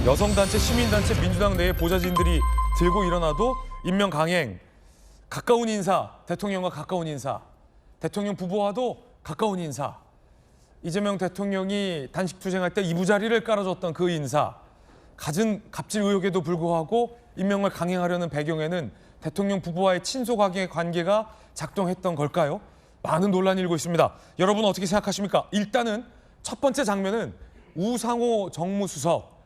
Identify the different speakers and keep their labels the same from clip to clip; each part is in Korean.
Speaker 1: 여성단체, 시민단체, 민주당 내의 보좌진들이 들고 일어나도 임명 강행, 가까운 인사, 대통령과 가까운 인사, 대통령 부부와도 가까운 인사, 이재명 대통령이 단식 투쟁할 때 이부자리를 깔아줬던 그 인사, 갖은 갑질 의혹에도 불구하고 임명을 강행하려는 배경에는 대통령 부부와의 친소관계 관계가 작동했던 걸까요? 많은 논란이 일고 있습니다. 여러분 어떻게 생각하십니까? 일단은 첫 번째 장면은 우상호 정무수석,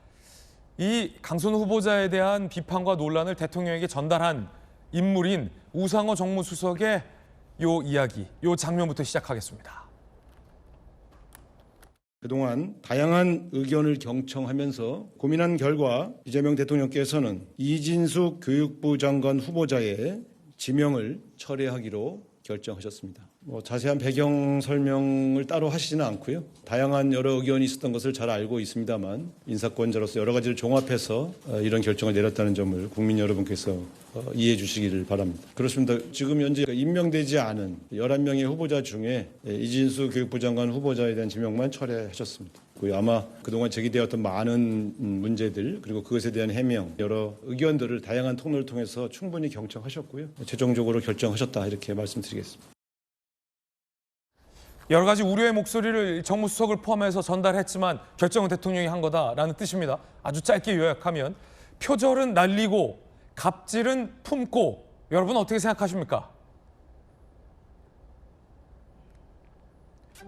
Speaker 1: 이 강선우 후보자에 대한 비판과 논란을 대통령에게 전달한 인물인 우상호 정무수석의 요 이야기, 요 장면부터 시작하겠습니다.
Speaker 2: 그동안 다양한 의견을 경청하면서 고민한 결과 이재명 대통령께서는 이진숙 교육부 장관 후보자의 지명을 철회하기로 결정하셨습니다. 자세한 배경 설명을 따로 하시지는 않고요. 다양한 여러 의견이 있었던 것을 잘 알고 있습니다만 인사권자로서 여러 가지를 종합해서 이런 결정을 내렸다는 점을 국민 여러분께서 이해해 주시기를 바랍니다. 그렇습니다. 지금 현재 임명되지 않은 11명의 후보자 중에 이진수 교육부 장관 후보자에 대한 지명만 철회하셨습니다. 아마 그동안 제기되었던 많은 문제들 그리고 그것에 대한 해명, 여러 의견들을 다양한 통로를 통해서 충분히 경청하셨고요. 최종적으로 결정하셨다 이렇게 말씀드리겠습니다.
Speaker 1: 여러 가지 우려의 목소리를 정무수석을 포함해서 전달했지만 결정은 대통령이 한 거다라는 뜻입니다. 아주 짧게 요약하면 표절은 날리고 갑질은 품고, 여러분 어떻게 생각하십니까?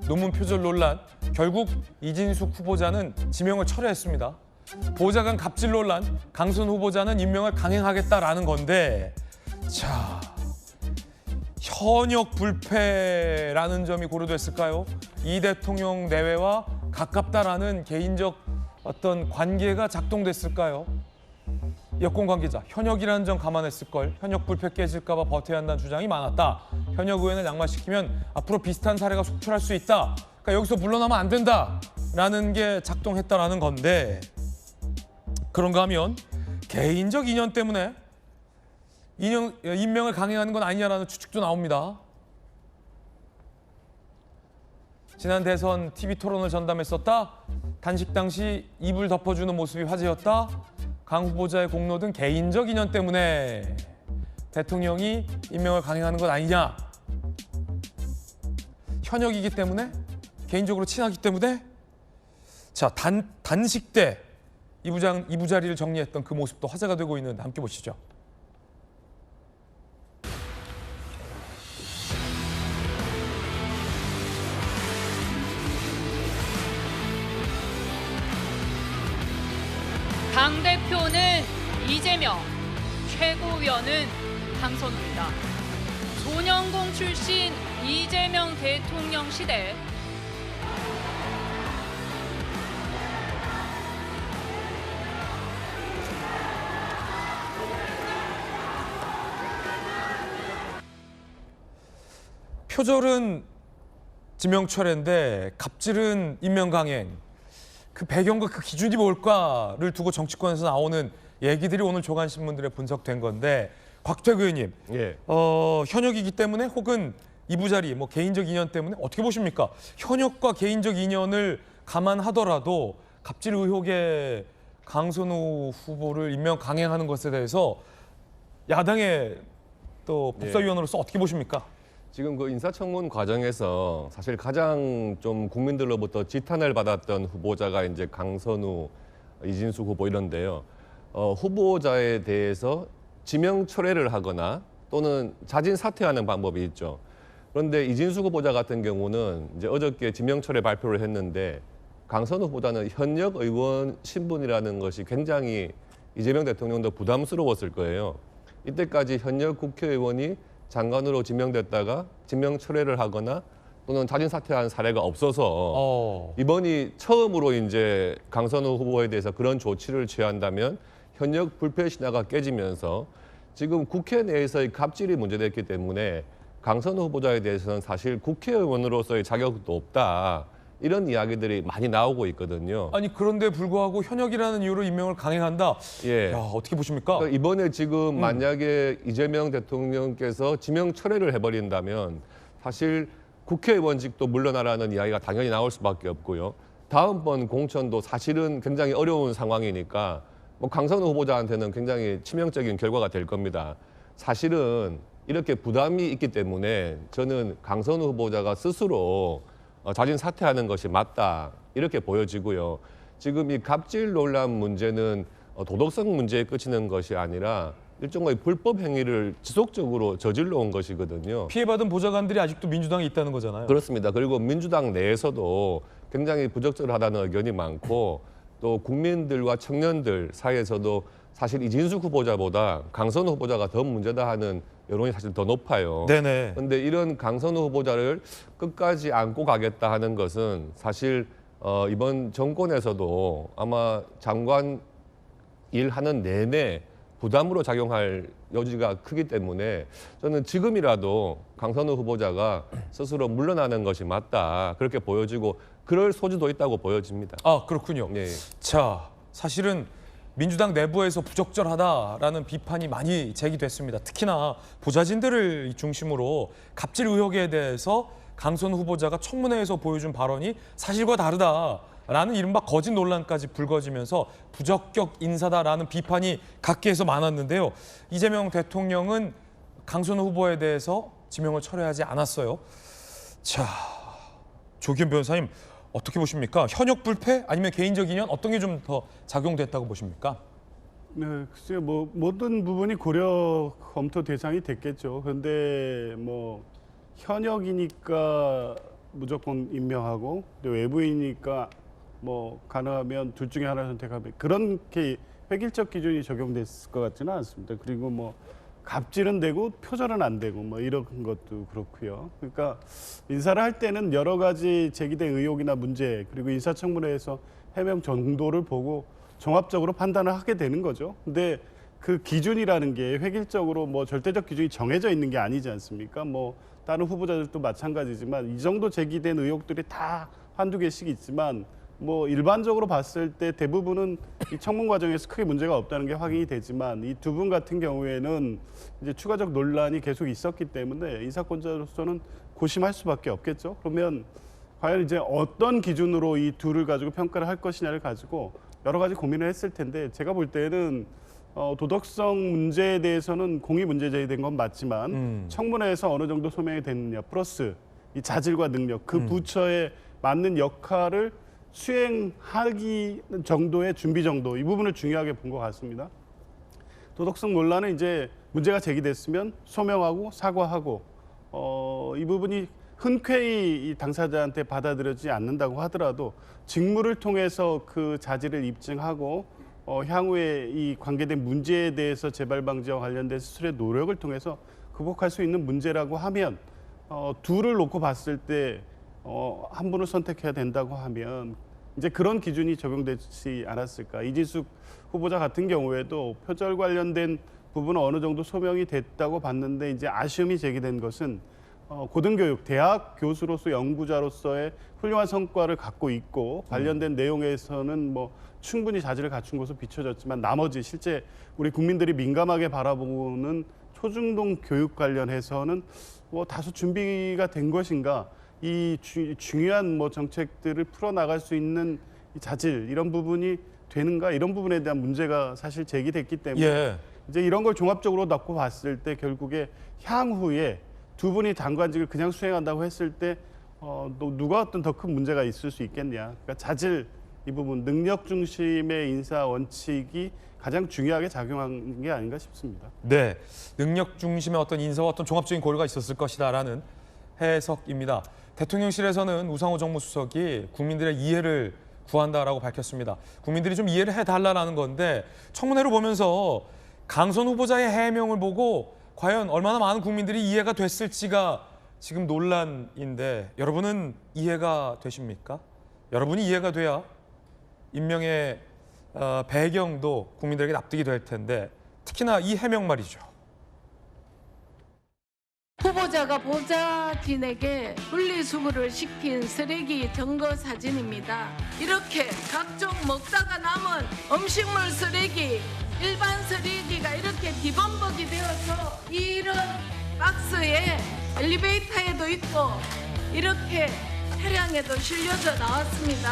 Speaker 1: 논문 표절 논란, 결국 이진숙 후보자는 지명을 철회했습니다. 보좌관 갑질 논란, 강선 후보자는 임명을 강행하겠다라는 건데, 자, 현역 불패라는 점이 고려됐을까요? 이 대통령 내외와 가깝다라는 개인적 어떤 관계가 작동됐을까요? 여권 관계자, 현역이라는 점 감안했을 걸, 현역 불패 깨질까 봐 버텨야 한다는 주장이 많았다. 현역 의원을 낙마시키면 앞으로 비슷한 사례가 속출할 수 있다. 그러니까 여기서 물러나면 안 된다라는 게 작동했다라는 건데, 그런가 하면 개인적 인연 때문에 임명을 강행하는 건 아니냐라는 추측도 나옵니다. 지난 대선 TV 토론을 전담했었다. 단식 당시 입을 덮어주는 모습이 화제였다. 강 후보자의 공로 등 개인적 인연 때문에 대통령이 임명을 강행하는 건 아니냐. 현역이기 때문에, 개인적으로 친하기 때문에. 자, 단식 때 이부자리를 정리했던 그 모습도 화제가 되고 있는데 함께 보시죠.
Speaker 3: 당대표는 이재명, 최고위원은 강선우입니다. 소년공 출신 이재명 대통령 시대
Speaker 1: 표절은 지명 철회인데 갑질은 임명 강행. 그 배경과 그 기준이 뭘까를 두고 정치권에서 나오는 얘기들이 오늘 조간신문들에 분석된 건데, 곽택 의원님,
Speaker 4: 예.
Speaker 1: 현역이기 때문에 혹은 이부자리, 개인적 인연 때문에 어떻게 보십니까? 현역과 개인적 인연을 감안하더라도 갑질 의혹에 강선우 후보를 임명 강행하는 것에 대해서 야당의 또 법사위원으로서 어떻게 보십니까?
Speaker 4: 지금 그 인사청문 과정에서 사실 가장 좀 국민들로부터 지탄을 받았던 후보자가 이제 강선우, 이진숙 후보 이런데요. 후보자에 대해서 지명 철회를 하거나 또는 자진 사퇴하는 방법이 있죠. 그런데 이진숙 후보자 같은 경우는 이제 어저께 지명 철회 발표를 했는데, 강선우 후보자는 현역 의원 신분이라는 것이 굉장히 이재명 대통령도 부담스러웠을 거예요. 이때까지 현역 국회의원이 장관으로 지명됐다가 지명 철회를 하거나 또는 자진 사퇴한 사례가 없어서 이번이 처음으로 이제 강선우 후보에 대해서 그런 조치를 취한다면 현역 불패 신화가 깨지면서 지금 국회 내에서의 갑질이 문제됐기 때문에 강선우 후보자에 대해서는 사실 국회의원으로서의 자격도 없다. 이런 이야기들이 많이 나오고 있거든요.
Speaker 1: 아니, 그런데 불구하고 현역이라는 이유로 임명을 강행한다.
Speaker 4: 예.
Speaker 1: 야, 어떻게 보십니까?
Speaker 4: 그러니까 이번에 지금 만약에 이재명 대통령께서 지명 철회를 해버린다면 사실 국회의원직도 물러나라는 이야기가 당연히 나올 수밖에 없고요. 다음번 공천도 사실은 굉장히 어려운 상황이니까 뭐 강선우 후보자한테는 굉장히 치명적인 결과가 될 겁니다. 사실은 이렇게 부담이 있기 때문에 저는 강선우 후보자가 스스로 자진 사퇴하는 것이 맞다 이렇게 보여지고요. 지금 이 갑질 논란 문제는 도덕성 문제에 그치는 것이 아니라 일종의 불법 행위를 지속적으로 저질러 온 것이거든요.
Speaker 1: 피해받은 보좌관들이 아직도 민주당에 있다는 거잖아요.
Speaker 4: 그렇습니다. 그리고 민주당 내에서도 굉장히 부적절하다는 의견이 많고 또 국민들과 청년들 사이에서도 사실 이진숙 후보자보다 강선우 후보자가 더 문제다 하는 여론이 사실 더 높아요.
Speaker 1: 네네.
Speaker 4: 그런데 이런 강선우 후보자를 끝까지 안고 가겠다 하는 것은 사실 이번 정권에서도 아마 장관 일하는 내내 부담으로 작용할 여지가 크기 때문에 저는 지금이라도 강선우 후보자가 스스로 물러나는 것이 맞다 그렇게 보여지고 그럴 소지도 있다고 보여집니다.
Speaker 1: 아, 그렇군요.
Speaker 4: 네.
Speaker 1: 자, 사실은 민주당 내부에서 부적절하다라는 비판이 많이 제기됐습니다. 특히나 보좌진들을 중심으로 갑질 의혹에 대해서 강선우 후보자가 청문회에서 보여준 발언이 사실과 다르다라는 이른바 거짓 논란까지 불거지면서 부적격 인사다라는 비판이 각계에서 많았는데요. 이재명 대통령은 강선우 후보에 대해서 지명을 철회하지 않았어요. 자, 조기현 변호사님 어떻게 보십니까? 현역 불패 아니면 개인적 인연 어떤 게 좀 더 작용됐다고 보십니까?
Speaker 5: 네, 글쎄요, 뭐 모든 부분이 고려 검토 대상이 됐겠죠. 그런데 뭐 현역이니까 무조건 임명하고 또 외부이니까 뭐 가능하면 둘 중에 하나 선택하면 그렇게 획일적 기준이 적용됐을 것 같지는 않습니다. 그리고 뭐 갑질은 되고 표절은 안 되고 뭐 이런 것도 그렇고요. 그러니까 인사를 할 때는 여러 가지 제기된 의혹이나 문제 그리고 인사청문회에서 해명 정도를 보고 종합적으로 판단을 하게 되는 거죠. 근데 그 기준이라는 게 획일적으로 뭐 절대적 기준이 정해져 있는 게 아니지 않습니까? 뭐 다른 후보자들도 마찬가지지만 이 정도 제기된 의혹들이 다 한두 개씩 있지만 뭐 일반적으로 봤을 때 대부분은 이 청문 과정에서 크게 문제가 없다는 게 확인이 되지만 이 두 분 같은 경우에는 이제 추가적 논란이 계속 있었기 때문에 인사권자로서는 고심할 수밖에 없겠죠. 그러면 과연 이제 어떤 기준으로 이 둘을 가지고 평가를 할 것이냐를 가지고 여러 가지 고민을 했을 텐데 제가 볼 때는 도덕성 문제에 대해서는 공의 문제 제기된 건 맞지만 청문회에서 어느 정도 소명이 됐느냐 플러스 이 자질과 능력 그 부처에 맞는 역할을 수행하기 정도의 준비 정도 이 부분을 중요하게 본 것 같습니다. 도덕성 논란은 이제 문제가 제기됐으면 소명하고 사과하고 이 부분이 흔쾌히 이 당사자한테 받아들여지지 않는다고 하더라도 직무를 통해서 그 자질을 입증하고 향후에 이 관계된 문제에 대해서 재발 방지와 관련된 스스로의 노력을 통해서 극복할 수 있는 문제라고 하면 둘을 놓고 봤을 때 한 분을 선택해야 된다고 하면 이제 그런 기준이 적용되지 않았을까. 이진숙 후보자 같은 경우에도 표절 관련된 부분은 어느 정도 소명이 됐다고 봤는데 이제 아쉬움이 제기된 것은 고등교육, 대학 교수로서 연구자로서의 훌륭한 성과를 갖고 있고 관련된 내용에서는 뭐 충분히 자질을 갖춘 것으로 비춰졌지만 나머지 실제 우리 국민들이 민감하게 바라보는 초중등 교육 관련해서는 뭐 다소 준비가 된 것인가 이 중요한 뭐 정책들을 풀어나갈 수 있는 이 자질 이런 부분이 되는가 이런 부분에 대한 문제가 사실 제기됐기 때문에
Speaker 1: 예.
Speaker 5: 이제 이런 걸 종합적으로 놓고 봤을 때 결국에 향후에 두 분이 장관직을 그냥 수행한다고 했을 때 누가 어떤 더 큰 문제가 있을 수 있겠냐. 그러니까 자질 이 부분 능력 중심의 인사 원칙이 가장 중요하게 작용한 게 아닌가 싶습니다.
Speaker 1: 네, 능력 중심의 어떤 인사와 어떤 종합적인 고려가 있었을 것이다라는 해석입니다. 대통령실에서는 우상호 정무수석이 국민들의 이해를 구한다라고 밝혔습니다. 국민들이 좀 이해를 해달라는 건데 청문회를 보면서 강선 후보자의 해명을 보고 과연 얼마나 많은 국민들이 이해가 됐을지가 지금 논란인데 여러분은 이해가 되십니까? 여러분이 이해가 돼야 임명의 배경도 국민들에게 납득이 될 텐데 특히나 이 해명 말이죠.
Speaker 6: 후보자가 보좌진에게 분리수거를 시킨 쓰레기 증거 사진입니다. 이렇게 각종 먹다가 남은 음식물 쓰레기, 일반 쓰레기가 이렇게 뒤범벅이 되어서 이런 박스에 엘리베이터에도 있고 이렇게 차량에도 실려져 나왔습니다.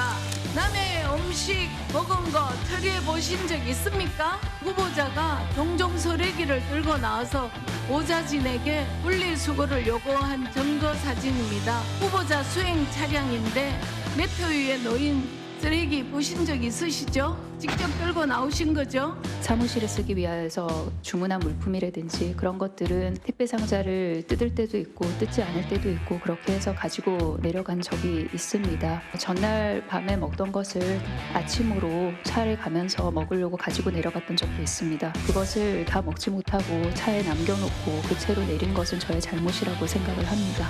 Speaker 6: 남의 음식 먹은 거 처리해 보신 적 있습니까? 후보자가 종종 쓰레기를 들고 나와서 보좌진에게 분리수거를 요구한 증거 사진입니다. 후보자 수행 차량인데 매표 위에 놓인 쓰레기 보신 적 있으시죠? 직접 들고 나오신 거죠?
Speaker 7: 사무실에 쓰기 위해서 주문한 물품이라든지 그런 것들은 택배 상자를 뜯을 때도 있고 뜯지 않을 때도 있고 그렇게 해서 가지고 내려간 적이 있습니다. 전날 밤에 먹던 것을 아침으로 차에 가면서 먹으려고 가지고 내려갔던 적도 있습니다. 그것을 다 먹지 못하고 차에 남겨놓고 그 채로 내린 것은 저의 잘못이라고 생각을 합니다.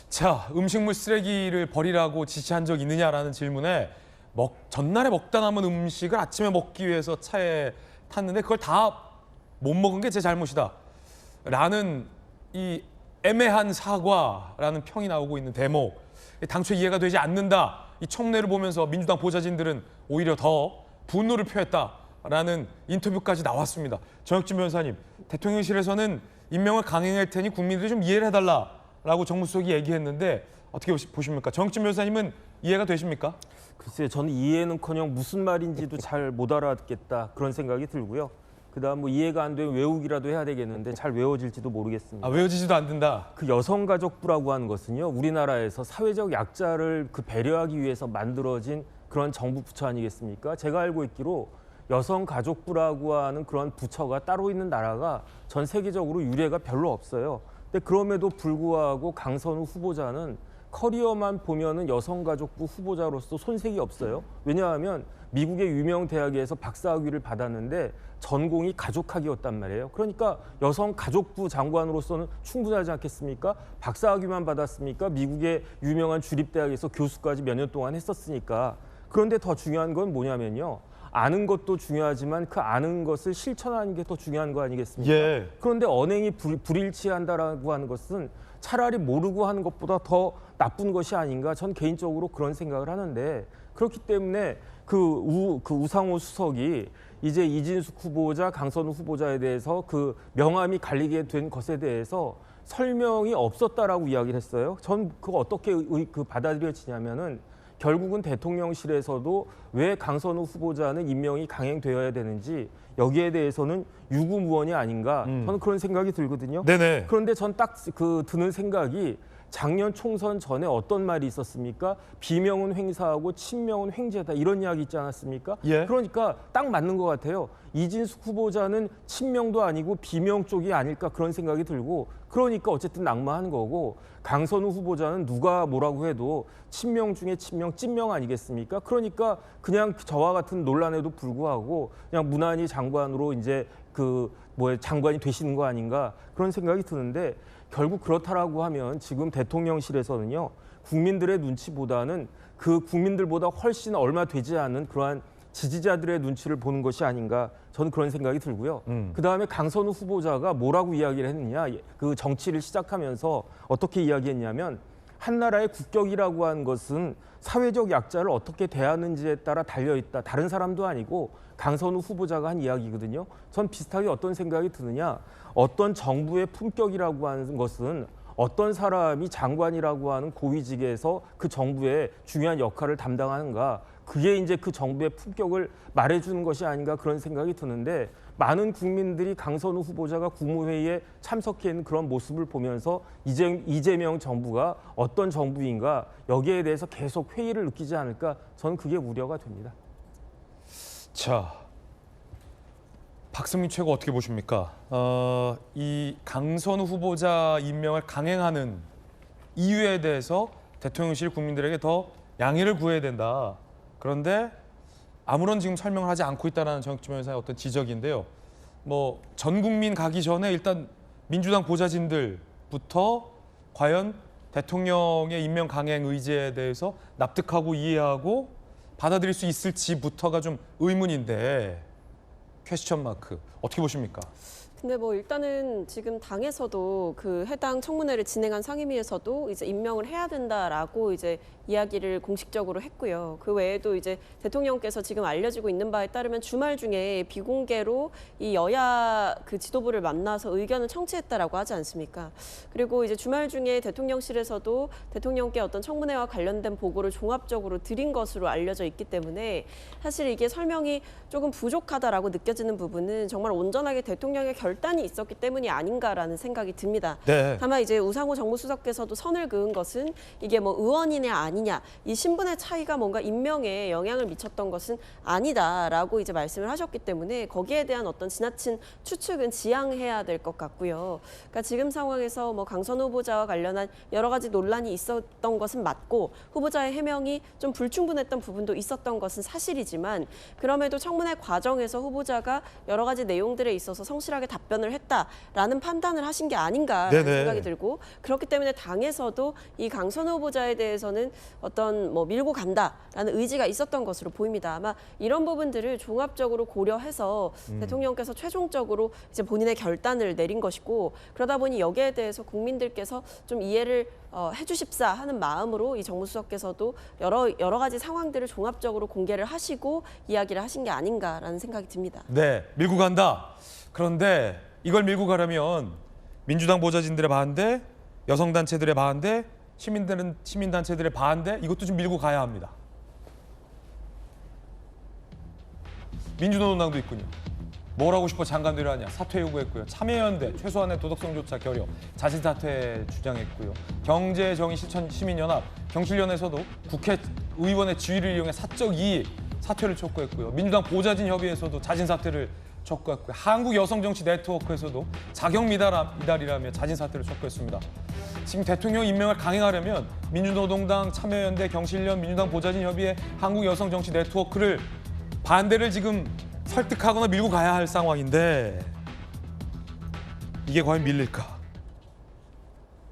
Speaker 1: 자, 음식물 쓰레기를 버리라고 지시한 적 있느냐라는 질문에 전날에 먹다 남은 음식을 아침에 먹기 위해서 차에 탔는데 그걸 다 못 먹은 게 제 잘못이다 라는 이 애매한 사과라는 평이 나오고 있는 대목, 당초 이해가 되지 않는다. 이 청문회를 보면서 민주당 보좌진들은 오히려 더 분노를 표했다라는 인터뷰까지 나왔습니다. 정혁진 변호사님, 대통령실에서는 임명을 강행할 테니 국민들이 좀 이해를 해달라라고 정무수석이 얘기했는데 어떻게 보십니까? 정혁진 변호사님은 이해가 되십니까?
Speaker 8: 글쎄요, 저는 이해는커녕 무슨 말인지도 잘 못 알아듣겠다 그런 생각이 들고요. 그다음 뭐 이해가 안 되면 외우기라도 해야 되겠는데 잘 외워질지도 모르겠습니다.
Speaker 1: 외워지지도 않는다.
Speaker 8: 그 여성가족부라고 하는 것은요, 우리나라에서 사회적 약자를 배려하기 위해서 만들어진 그런 정부 부처 아니겠습니까? 제가 알고 있기로 여성가족부라고 하는 그런 부처가 따로 있는 나라가 전 세계적으로 유례가 별로 없어요. 근데 그럼에도 불구하고 강선우 후보자는 커리어만 보면은 여성가족부 후보자로서 손색이 없어요. 왜냐하면 미국의 유명 대학에서 박사학위를 받았는데 전공이 가족학이었단 말이에요. 그러니까 여성가족부 장관으로서는 충분하지 않겠습니까? 박사학위만 받았습니까? 미국의 유명한 주립대학에서 교수까지 몇 년 동안 했었으니까. 그런데 더 중요한 건 뭐냐면요. 아는 것도 중요하지만 그 아는 것을 실천하는 게 더 중요한 거 아니겠습니까?
Speaker 1: 예.
Speaker 8: 그런데 언행이 불일치한다라고 하는 것은 차라리 모르고 하는 것보다 더 나쁜 것이 아닌가, 전 개인적으로 그런 생각을 하는데, 그렇기 때문에 그 우상호 수석이 이제 이진숙 후보자, 강선우 후보자에 대해서 그 명함이 갈리게 된 것에 대해서 설명이 없었다라고 이야기를 했어요. 전 그거 어떻게 받아들여지냐면은 결국은 대통령실에서도 왜 강선우 후보자는 임명이 강행되어야 되는지 여기에 대해서는 유구무원이 아닌가, 저는 그런 생각이 들거든요.
Speaker 1: 네네.
Speaker 8: 그런데 전 딱 드는 생각이 작년 총선 전에 어떤 말이 있었습니까? 비명은 횡사하고 친명은 횡재다, 이런 이야기 있지 않았습니까?
Speaker 1: 예.
Speaker 8: 그러니까 딱 맞는 것 같아요. 이진숙 후보자는 친명도 아니고 비명 쪽이 아닐까 그런 생각이 들고, 그러니까 어쨌든 낙마하는 거고, 강선우 후보자는 누가 뭐라고 해도 친명 중에 친명, 찐명 아니겠습니까? 그러니까 그냥 저와 같은 논란에도 불구하고 그냥 무난히 장관으로 이제 장관이 되시는 거 아닌가 그런 생각이 드는데, 결국 그렇다라고 하면 지금 대통령실에서는요, 국민들의 눈치보다는 그 국민들보다 훨씬 얼마 되지 않은 그러한 지지자들의 눈치를 보는 것이 아닌가, 저는 그런 생각이 들고요. 그다음에 강선우 후보자가 뭐라고 이야기를 했느냐, 그 정치를 시작하면서 어떻게 이야기했냐면, 한 나라의 국격이라고 하는 것은 사회적 약자를 어떻게 대하는지에 따라 달려있다. 다른 사람도 아니고 강선우 후보자가 한 이야기거든요. 전 비슷하게 어떤 생각이 드느냐, 어떤 정부의 품격이라고 하는 것은 어떤 사람이 장관이라고 하는 고위직에서 그 정부의 중요한 역할을 담당하는가, 그게 이제 그 정부의 품격을 말해주는 것이 아닌가 그런 생각이 드는데, 많은 국민들이 강선우 후보자가 국무회의에 참석해 있는 그런 모습을 보면서 이재명 정부가 어떤 정부인가, 여기에 대해서 계속 회의를 느끼지 않을까, 저는 그게 우려가 됩니다.
Speaker 1: 자, 박승민 최고 어떻게 보십니까? 이 강선우 후보자 임명을 강행하는 이유에 대해서 대통령실 국민들에게 더 양해를 구해야 된다. 그런데 아무런 지금 설명을 하지 않고 있다는 정혁진 변호사의 어떤 지적인데요. 뭐 전 국민 가기 전에 일단 민주당 보좌진들부터 과연 대통령의 임명 강행 의지에 대해서 납득하고 이해하고 받아들일 수 있을지부터가 좀 의문인데, 퀘스천 마크 어떻게 보십니까?
Speaker 9: 근데 뭐 일단은 지금 당에서도 그 해당 청문회를 진행한 상임위에서도 이제 임명을 해야 된다라고 이제 이야기를 공식적으로 했고요. 그 외에도 이제 대통령께서 지금 알려지고 있는 바에 따르면 주말 중에 비공개로 이 여야 그 지도부를 만나서 의견을 청취했다라고 하지 않습니까? 그리고 이제 주말 중에 대통령실에서도 대통령께 어떤 청문회와 관련된 보고를 종합적으로 드린 것으로 알려져 있기 때문에 사실 이게 설명이 조금 부족하다라고 느껴지는 부분은 정말 온전하게 대통령의 결단이 있었기 때문이 아닌가라는 생각이 듭니다.
Speaker 1: 네.
Speaker 9: 다만 이제 우상호 정무수석께서도 선을 그은 것은 이게 뭐 의원이냐 아니냐 이 신분의 차이가 뭔가 임명에 영향을 미쳤던 것은 아니다라고 이제 말씀을 하셨기 때문에 거기에 대한 어떤 지나친 추측은 지양해야 될 것 같고요. 그러니까 지금 상황에서 뭐 강선우 후보자와 관련한 여러 가지 논란이 있었던 것은 맞고 후보자의 해명이 좀 불충분했던 부분도 있었던 것은 사실이지만 그럼에도 청문회 과정에서 후보자가 여러 가지 내용들에 있어서 성실하게 답변을 했다라는 판단을 하신 게 아닌가라는
Speaker 1: 네네.
Speaker 9: 생각이 들고 그렇기 때문에 당에서도 이 강선우 후보자에 대해서는 어떤 뭐 밀고 간다라는 의지가 있었던 것으로 보입니다. 아마 이런 부분들을 종합적으로 고려해서 대통령께서 최종적으로 이제 본인의 결단을 내린 것이고 그러다 보니 여기에 대해서 국민들께서 좀 이해를 해주십사 하는 마음으로 이 정무수석께서도 여러 가지 상황들을 종합적으로 공개를 하시고 이야기를 하신 게 아닌가라는 생각이 듭니다.
Speaker 1: 네, 밀고 간다. 그런데 이걸 밀고 가려면 민주당 보좌진들의 반대, 여성단체들의 반대, 시민단체들의 반대 이것도 좀 밀고 가야 합니다. 민주노동당도 있군요. 뭘 하고 싶어 장관들이 하냐. 사퇴 요구했고요. 참여연대 최소한의 도덕성조차 결여, 자진 사퇴 주장했고요. 경제정의실천시민연합, 경실련에서도 국회의원의 지위를 이용해 사적 이익 사퇴를 촉구했고요. 민주당 보좌진협의회에서도 자진 사퇴를 촉구했고요. 한국여성정치네트워크에서도 자격 미달이라며 자진 사퇴를 촉구했습니다. 지금 대통령 임명을 강행하려면 민주노동당, 참여연대, 경실련, 민주당 보좌진협의회, 한국여성정치네트워크를 반대를 지금 설득하거나 밀고 가야 할 상황인데 이게 과연 밀릴까?